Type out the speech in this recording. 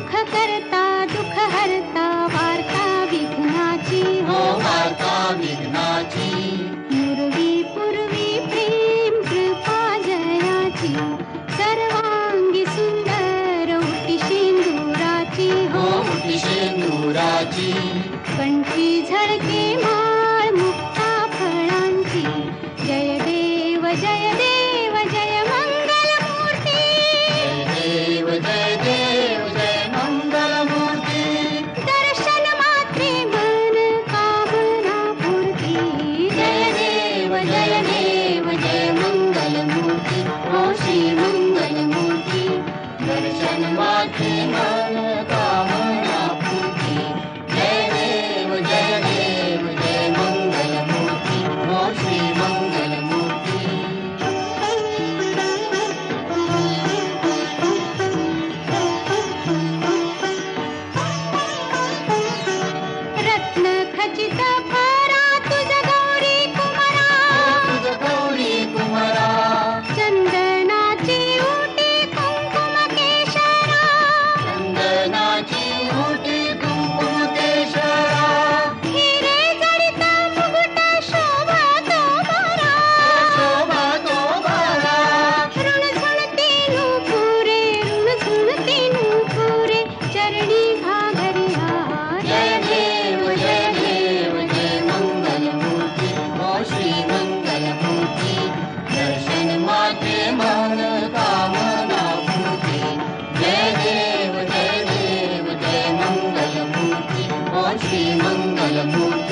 सुख करता दुःख हरता वार्ता विघ्नाची हो वार्ता विघ्नाची पूर्वी पूर्वी प्रेम कृपा जयाची सर्वांगी सुंदर उटी शेंदुराची हो उटी शेंदुराची कंठी झळके माळ मुक्ता फळांची जय देव जय देव जय मंगल मूर्ती जय देव जय मंगल मूर्ती दर्शन मात्रे मन कामना पूर्ती जय देव जय मंगल मूर्ती हो श्री मंगल मूर्ती दर्शन मात्रे मन कामना पूर्ती जय देव जय मंगल मूर्ती हो श्री मंगल मूर्ती रत्न खचित भरा तुझ गौरी कुमारा तुझ गौरी कुमारा चंदनाची उटी कुंकुम केशरा चंदनाची उटी कुंकुम केशरा हिरे जडित मुकुट शोभा तो भरा शोभा तो भरा ऋणझुणती नूपुरे ऋणझुणती नूपुरे चरणी घागरिया जय देव जय मंगल मूर्ती हो श्री मंगल मूर्ती दर्शन मात्रे मन कामना पूर्ती जय देव जय मंगल मूर्ती हो श्री मंगल मूर्ती